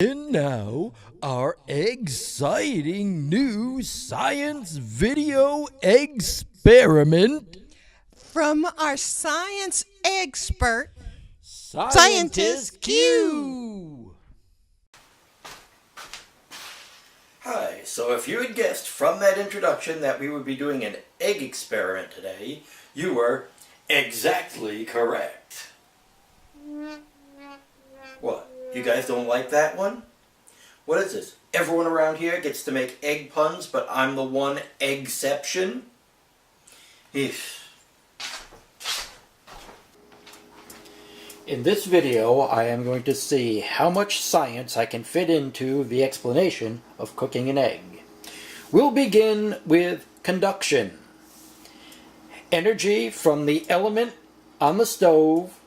And now, our exciting new science video experiment. From our science expert, Scientist Q! Hi, so if you had guessed from that introduction that we would be doing an egg experiment today, you were exactly correct. What, you guys don't like that one? What is this? Everyone around here gets to make egg puns, but I'm the one exception? Eesh. In this video, I am going to see how much science I can fit into the explanation of cooking an egg. We'll begin with conduction. Energy from the element on the stove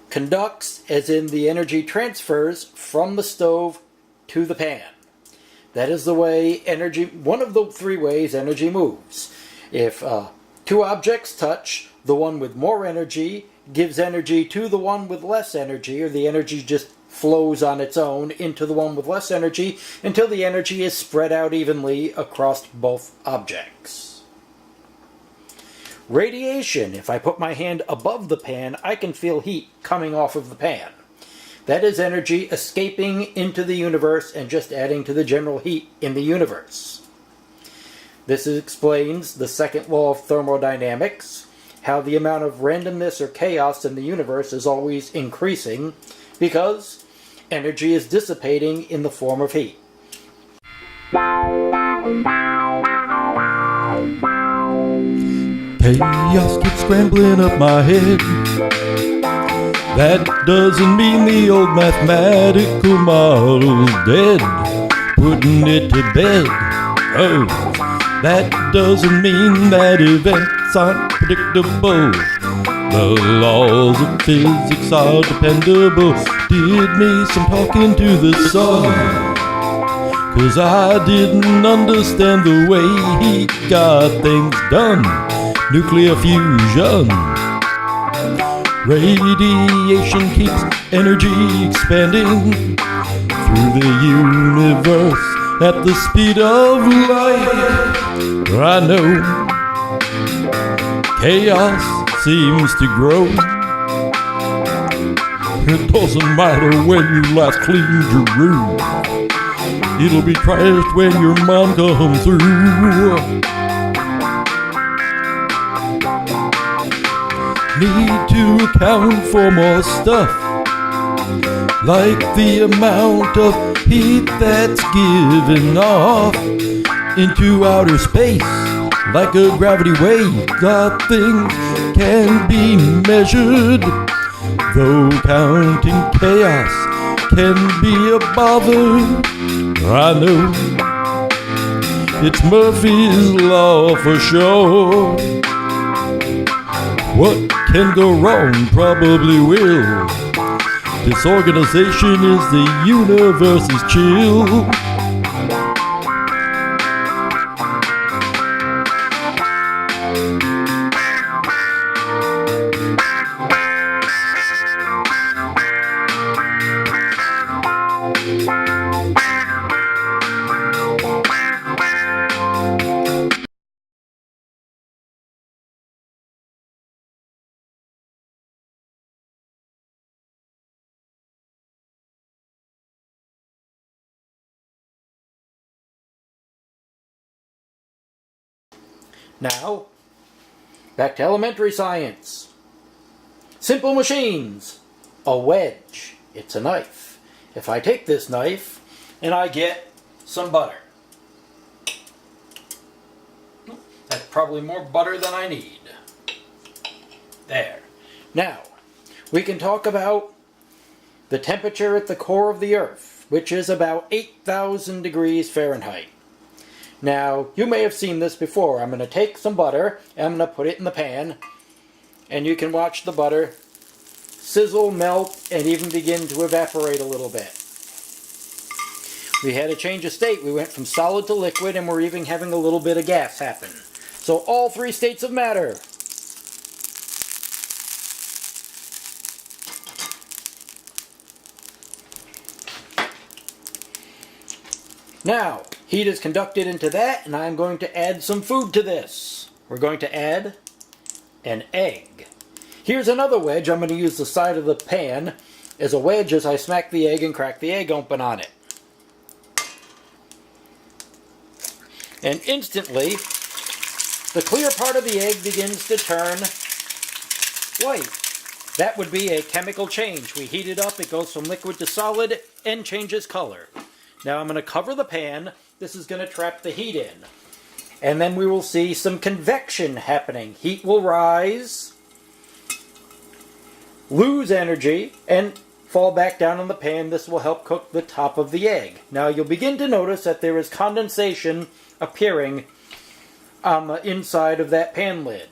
conducts, as in the energy transfers from the stove to the pan. That is the way energy, one of the three ways energy moves. If two objects touch, the one with more energy gives energy to the one with less energy, or the energy just flows on its own into the one with less energy until the energy is spread out evenly across both objects. Radiation. If I put my hand above the pan, I can feel heat coming off of the pan. That is energy escaping into the universe and just adding to the general heat in the universe. This explains the second law of thermodynamics, how the amount of randomness or chaos in the universe is always increasing because energy is dissipating in the form of heat. Chaos keeps scrambling up my head. That doesn't mean the old mathematical model's dead. Putting it to bed. Oh, that doesn't mean that events aren't predictable. The laws of physics are dependable. Did me some talking to the sun, 'cause I didn't understand the way he got things done. Nuclear fusion. Radiation keeps energy expanding through the universe at the speed of light. I know chaos seems to grow. It doesn't matter when you last cleaned your room. It'll be trashed when your mom comes through. Need to account for more stuff, like the amount of heat that's given off into outer space, like a gravity wave. The things can be measured, though counting chaos can be a bother. I know it's Murphy's Law for sure. What can go wrong probably will. Disorganization is the universe's chill. Now, back to elementary science. Simple machines. A wedge. It's a knife. If I take this knife and I get some butter. That's probably more butter than I need. There. Now, we can talk about the temperature at the core of the Earth, which is about 8,000 degrees Fahrenheit. Now, you may have seen this before. I'm going to take some butter, and I'm going to put it in the pan, and you can watch the butter sizzle, melt, and even begin to evaporate a little bit. We had a change of state. We went from solid to liquid, and we're even having a little bit of gas happen. So all three states of matter. Now, heat is conducted into that, and I'm going to add some food to this. We're going to add an egg. Here's another wedge. I'm going to use the side of the pan as a wedge as I smack the egg and crack the egg open on it. And instantly, the clear part of the egg begins to turn white. That would be a chemical change. We heat it up, it goes from liquid to solid, and changes color. Now I'm going to cover the pan. This is going to trap the heat in. And then we will see some convection happening. Heat will rise, lose energy, and fall back down in the pan. This will help cook the top of the egg. Now you'll begin to notice that there is condensation appearing on the inside of that pan lid.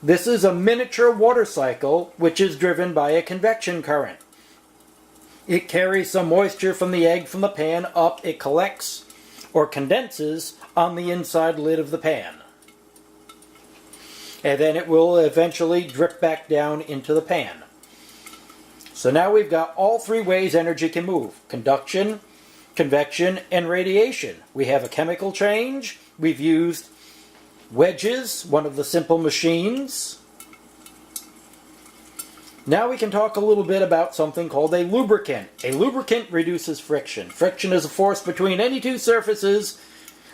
This is a miniature water cycle which is driven by a convection current. It carries some moisture from the egg from the pan up. It collects or condenses on the inside lid of the pan. And then it will eventually drip back down into the pan. So now we've got all three ways energy can move: conduction, convection, and radiation. We have a chemical change. We've used wedges, one of the simple machines. Now we can talk a little bit about something called a lubricant. A lubricant reduces friction. Friction is a force between any two surfaces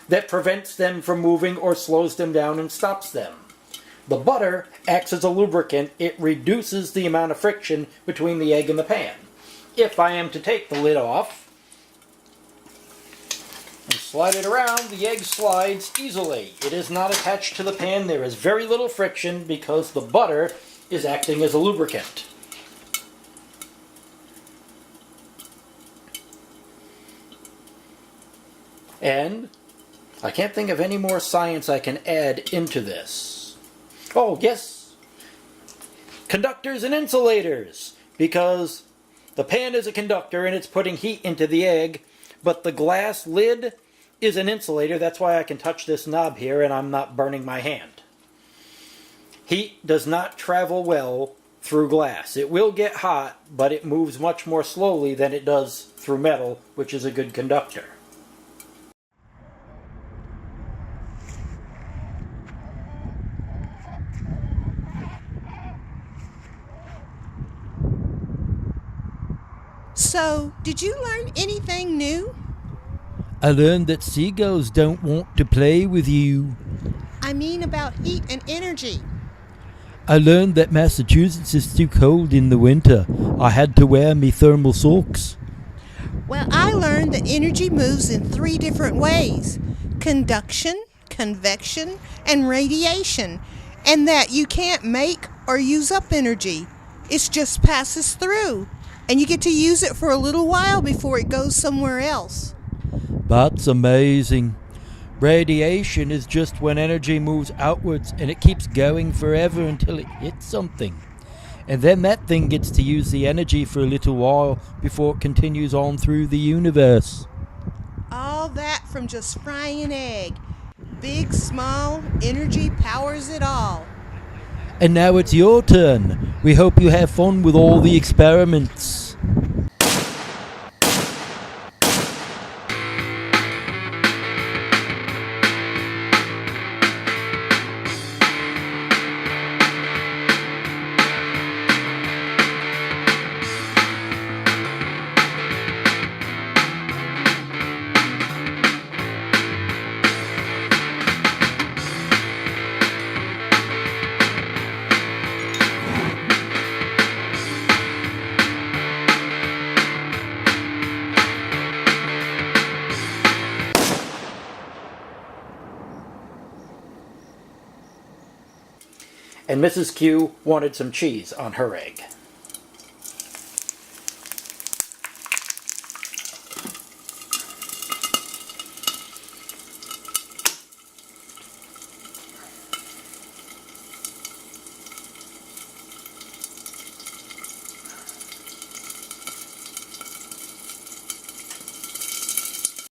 that prevents them from moving or slows them down and stops them. The butter acts as a lubricant. It reduces the amount of friction between the egg and the pan. If I am to take the lid off and slide it around, the egg slides easily. It is not attached to the pan. There is very little friction because the butter is acting as a lubricant. And I can't think of any more science I can add into this. Oh, yes. Conductors and insulators. Because the pan is a conductor and it's putting heat into the egg, but the glass lid is an insulator. That's why I can touch this knob here and I'm not burning my hand. Heat does not travel well through glass. It will get hot, but it moves much more slowly than it does through metal, which is a good conductor. So, did you learn anything new? I learned that seagulls don't want to play with you. I mean about heat and energy. I learned that Massachusetts is too cold in the winter. I had to wear me thermal socks. Well, I learned that energy moves in 3 different ways: conduction, convection, and radiation, and that you can't make or use up energy. It just passes through, and you get to use it for a little while before it goes somewhere else. That's amazing. Radiation is just when energy moves outwards and it keeps going forever until it hits something. And then that thing gets to use the energy for a little while before it continues on through the universe. All that from just frying an egg. Big, small, energy powers it all. And now it's your turn. We hope you have fun with all the experiments. And Mrs. Q wanted some cheese on her egg.